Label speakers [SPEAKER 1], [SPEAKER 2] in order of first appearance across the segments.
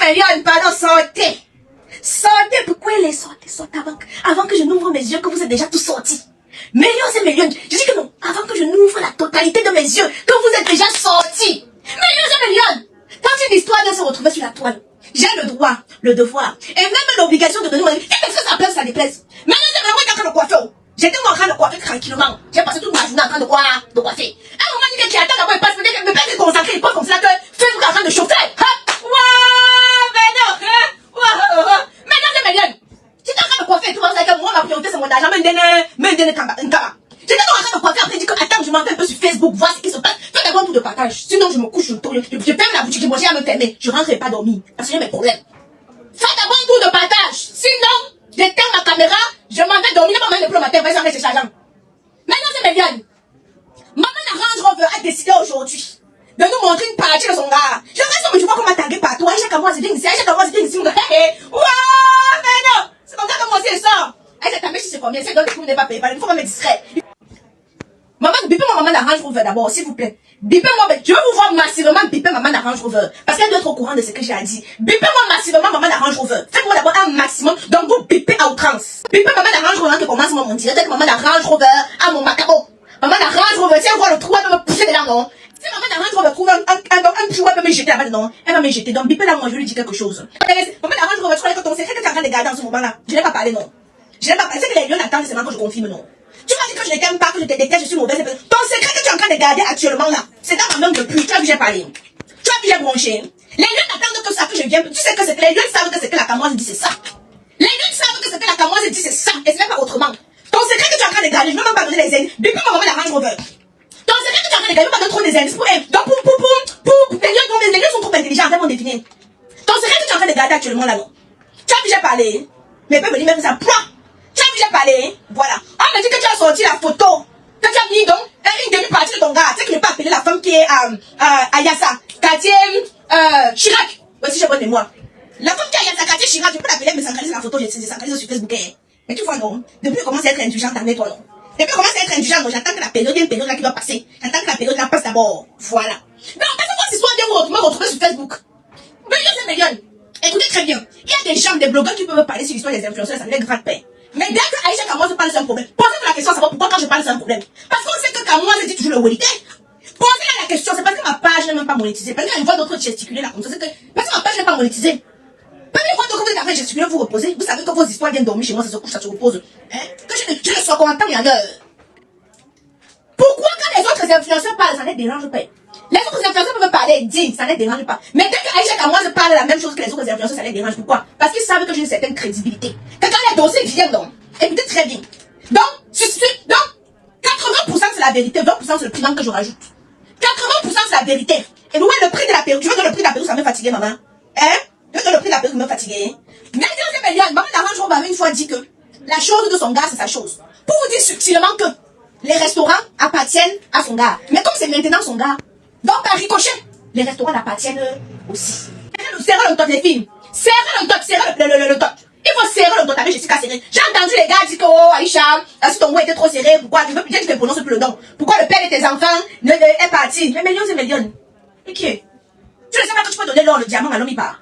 [SPEAKER 1] Million, pardon, sortez. Sortez, pourquoi les sortez? Sortez avant que je n'ouvre mes yeux, que vous êtes déjà tous sortis. Millions et millions. Je dis que non, avant que je n'ouvre la totalité de mes yeux, que vous êtes déjà sortis. Millions et millions. Quand une histoire doit se retrouver sur la toile, j'ai le droit, le devoir, et même l'obligation de donner mon avis. Qu'est-ce que ça plaise, ça déplaise? Millions et millions, est en train de coiffer. J'étais en train de coiffer tranquillement. J'ai passé toute ma journée en train de quoi? De coiffer. Un moment dit que tu attends d'abord, il passe, mais pas se concentrer, il passe comme ça que fais-vous en train de chauffer. Waouh, mais non, waouh, millions et millions. J'étais en train de coiffer, tout le monde sait que moi, ma priorité, c'est mon argent, mais kamba. J'étais en train de coiffer, après, dit que, attends, je m'en vais un peu sur Facebook, voir ce qui se passe. Fais d'abord un tour de partage. Sinon, je me couche, je ferme la boutique, je mange à me fermer. Je rentrerai pas dormir, parce que j'ai mes problèmes. Fais d'abord un tour de partage. Sinon, j'éteins ma caméra, je m'en vais dormir, pas même le matin, parce que j'en ai cherché l'argent. Maintenant, c'est Méliane. Maman la Range Rover a décidé aujourd'hui de nous montrer une partie de son gars. Je reste mais je vois qu'on m'a tagué partout. Aïcha Kamoa, c'est ici, Aïcha Kamoa, c'est ici. Waouh, mais non, c'est comme ça que moi aussi, elle sort. Aïcha Kamoa, si c'est combien, c'est donc que vous n'avez pas payé, il faut pas me distraire. Maman, bipez moi maman la Range Rover d'abord, s'il vous plaît. Bipez moi, je veux vous voir massivement biper maman la Range Rover. Parce qu'elle doit être au courant de ce que j'ai dit. Bipez moi massivement maman la Range Rover. Faites-moi d'abord un maximum, donc vous bipez à outrance. Bipez maman la Range Rover qui commence mon direct avec maman la Range Rover à mon macabo. Maman la Range Rover, si elle voit le trou, elle va me pousser dedans, non? Si maman la Range Rover trouve un trou, elle va me jeter là-bas, non? Elle va me jeter, donc bipez là, moi je lui dis quelque chose. Maman la Range Rover, tu crois que ton secret que tu es en train de garder en ce moment-là? Je n'ai pas parlé, non? Je n'ai pas parlé, c'est que les lions attendent seulement que je confirme, non? Tu m'as dit que je ne t'aime pas, que je te déteste, je suis mauvaise. Ton secret que tu es en train de garder actuellement là, c'est dans ma main depuis. Tu as vu, j'ai parlé. Tu as vu, j'ai bronché. Les lions attendent que ça, que je vienne. Tu sais que c'est que les lions savent que c'est que la camoise dit, c'est ça. Les lions savent que c'est que la camoise dit, c'est ça. Et ce n'est pas autrement. Ton secret que tu es en train de garder, je ne vais même pas donner les indices. Depuis ma maman la Range Rover. Ton secret que tu es en train de garder, je ne vais pas donner trop des indices pour elle. Donc, les lions sont trop intelligents, tellement définir. Ton secret que tu es en train de garder actuellement là, non. Tu as vu, j'ai parlé. Mais peut venir même ça. Tu as vu, j'ai parlé. Voilà. On me dit que tu as sorti la photo. Que tu as mis donc une demi-partie de ton gars. Tu sais que je n'ai pas appelé la femme qui est à Yassa. Quartier Chirac. Voici, j'ai bonne mémoire. La femme qui est à Yassa, quartier Chirac, je peux l'appeler, mais centraliser la photo, j'ai centralisé sur Facebook. Mais tu vois, non. Depuis qu'on commence à être indulgente avec toi, non. Depuis qu'on commence à être indulgente, non, j'attends que la période, il y a une période là qui doit passer. J'attends que la période là passe d'abord. Voilà. Non, parce que votre histoire vient me retrouver sur Facebook. Millions et millions. Écoutez très bien. Il y a des gens, des blogueurs qui peuvent parler sur l'histoire des influenceurs, ça me fait grave peine. Mais dès que Aïcha Kamoa se parle, c'est un problème. Posez-vous la question, savoir pourquoi quand je parle, c'est un problème. Parce qu'on sait que Kamoa se dit toujours le vérité. Posez-la la question, c'est parce que ma page n'est même pas monétisée. Parce qu'elle voit d'autres gesticuler là comme ça, c'est que parce que ma page n'est pas monétisée. Parce qu'une fois que vous êtes en train de gesticuler, vous reposez. Vous savez que vos histoires viennent dormir chez moi, ça se couche, ça se repose. Hein? Que je ne sois content, il y a l'heure. Pourquoi quand les autres influenceurs parlent, ça ne les dérange pas? Les autres influenceurs peuvent parler, dire, ça ne les dérange pas. Mais dès que Aïcha Kamoa parle la même chose que les autres influenceurs, ça les dérange. Pourquoi? Parce qu'ils savent que j'ai une certaine crédibilité. Que quand les dossiers viennent, donc, écoutez très bien. Donc, 80% c'est la vérité, 20% c'est le prix que je rajoute. 80% c'est la vérité. Et nous, le prix de la perruque, tu veux que le prix de la perruque, ça me fatigue, maman? Hein? Tu veux que le prix de la perruque me fatigue? Mais c'est millions. Maman la Range Rover avait une fois dit que la chose de son gars, c'est sa chose. Pour vous dire subtilement que les restaurants appartiennent à son gars. Mais comme c'est maintenant son gars, donc par ricochet, les restaurants appartiennent aussi. Serrez le top, les filles. Serrez le top, serrez le top. Il faut serrer le top avec Jessica serré. J'ai entendu les gars dire que, oh Aïcha, si ton goût était trop serré, pourquoi tu veux peut-être que tu ne prononces plus le nom? Pourquoi le père de tes enfants est parti? Mais millions et millions. Et qui est? Tu ne sais pas que tu peux donner l'or, le diamant à l'homme, il part.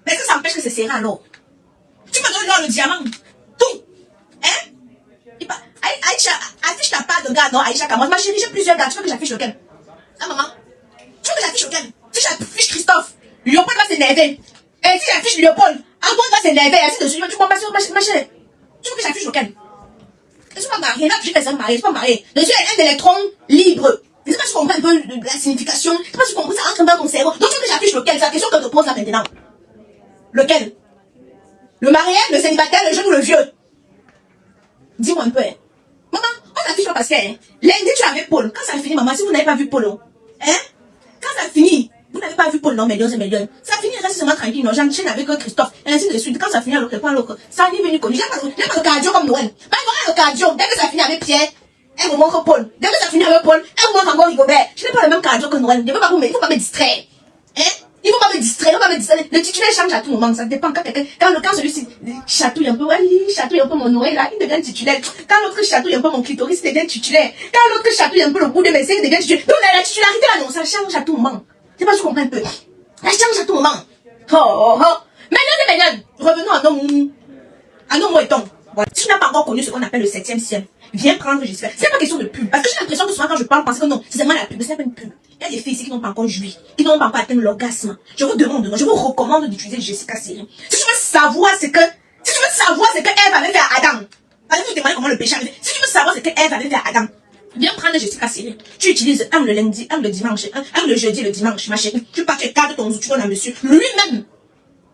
[SPEAKER 1] Mais est-ce que ça empêche que c'est serré alors? Tu peux donner l'or, le diamant. Tout. Hein? Il part. Aïcha, affiche ta part de gars, non, Aïcha Kamoa. Ma chérie, j'ai plusieurs gars. Tu veux que j'affiche lequel? Ah, maman? Tu veux que j'affiche lequel? Si j'affiche Christophe, Léopold va s'énerver. Et si j'affiche Léopold, Antoine va s'énerver. Ainsi de suite. Tu comprends pas, ma chérie? Tu veux que j'affiche lequel? Je ne suis pas mariée. Là, je suis mariée. Je ne suis pas mariée. Je suis un électron libre. Je ne sais pas si tu comprends un peu la signification. Je ne sais pas si tu comprends ça entre dans ton cerveau. Donc, tu veux que j'affiche lequel? C'est la question que je te pose là maintenant. Lequel? Le marié, le célibataire, le jeune ou le vieux? Dis-moi un peu, hein. Maman, on affiche pas parce que, hein. Lundi, tu avais Paul. Quand ça finit, maman, si vous n'avez pas vu Paul, hein? Quand ça finit, vous n'avez pas vu Paul, non, millions et millions. Ça finit, reste seulement tranquille, non. J'enchaîne avec Christophe, et ainsi de suite. Quand ça finit, l'autre, pas l'autre. Ça n'est venu connu. J'ai pas le cardio comme Noël. Mais voilà le cardio. Dès que ça finit avec Pierre, elle vous montre Paul. Dès que ça finit avec Paul, elle vous montre encore Rigobert. Je n'ai pas le même cardio que Noël. Il ne faut pas me distraire. Hein? Il ne faut pas me distraire, Le titulaire change à tout moment. Ça dépend quand celui-ci chatouille un peu, il chatouille un peu mon Noël, là, il devient titulaire. Quand l'autre chatouille un peu mon clitoris, il devient titulaire. Quand l'autre chatouille un peu le bout de mes seins, il devient titulaire. Donc, la titularité, là, non, ça change à tout moment. Je sais pas si tu comprends un peu. Ça change à tout moment. Oh, oh. Maintenant, revenons à nos mots. Voilà. Si tu n'as pas encore connu ce qu'on appelle le 7e ciel, viens prendre Jessica. C'est pas question de pub. Parce que j'ai l'impression que souvent quand je parle, parce que non, c'est seulement la pub, c'est pas une pub. Il y a des filles ici qui n'ont pas encore joui, qui n'ont pas encore atteint l'orgasme. Je vous demande, je vous recommande d'utiliser Jessica Siri. Si tu veux savoir ce que Ève avait fait à Adam, allez vous demander comment le péché avait fait. Si tu veux savoir ce que Ève avait fait à Adam, viens prendre Jessica Siri. Tu utilises un le lundi, un le dimanche, un le jeudi, le dimanche, ma chérie. Tu pars, tu écartes ton tu donnes à monsieur. Lui-même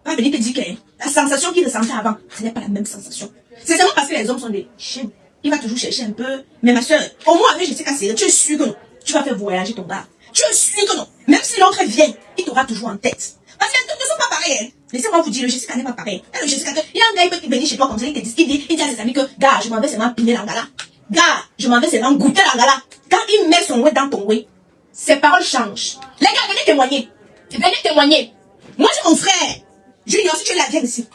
[SPEAKER 1] va venir te dire que la sensation qu'il ressentait avant, ce n'est pas la même sensation. C'est seulement parce que les hommes sont des chiens. Il va toujours chercher un peu. Mais ma soeur, au moins avec Jessica Siri, tu es sûr que non. Tu vas faire voyager ton gars. Tu es sûr que non. Même si l'autre vient, il t'aura toujours en tête. Parce que les deux ne sont pas pareils. Hein. Laissez-moi vous dire, le Jessica n'est pas pareil. Le Jessica, il y a un gars, il peut venir chez toi comme ça, il te dit, il dit à ses amis que, gars, je m'en vais seulement piner l'angala. Gars, je m'en vais seulement goûter l'angala. Quand il met son oué dans ton oué, ses paroles changent. Les gars, venez témoigner. Venez témoigner. Moi, j'ai mon frère. Junior, si tu es là, viens ici.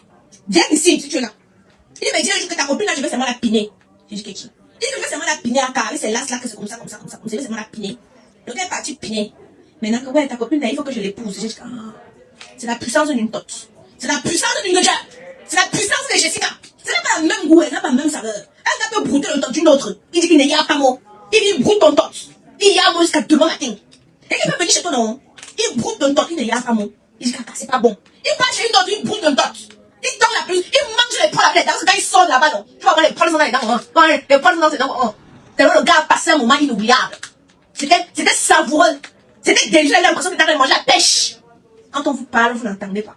[SPEAKER 1] Viens ici, si tu es là. Il me dit un jour que ta copine là, je vais seulement la piner. J'ai dit que qui? Il dit que je vais seulement la piner à car avec ses lasses là, que c'est comme ça. Je vais seulement la piner. Donc elle est partie piner. Maintenant que ouais, ta copine là, il faut que je l'épouse. J'ai dit, c'est la puissance d'une tote. C'est la puissance d'une gars. C'est la puissance de Jessica. Ce n'est pas la même goût, elle n'a pas la même saveur. Elle peut brouter le tot d'une autre. Il dit qu'il n'y a pas mot. Il dit, broute ton tot. Il y a mot jusqu'à demain matin. Et il peut venir chez toi, non? Il broute ton tot, il n'y a pas mot. Il dit, c'est pas bon. Il part chez une autre, il broute ton tot. Il tend la plus, il mange les poils avec les dents. Quand il sort là-bas, non. Tu vas voir les poils dans les dents, hein. Les poils dans ses dents, le gars a passé un moment inoubliable. C'était savoureux. C'était délicieux, il a l'impression que t'as mangé la pêche. Quand on vous parle, vous n'entendez pas.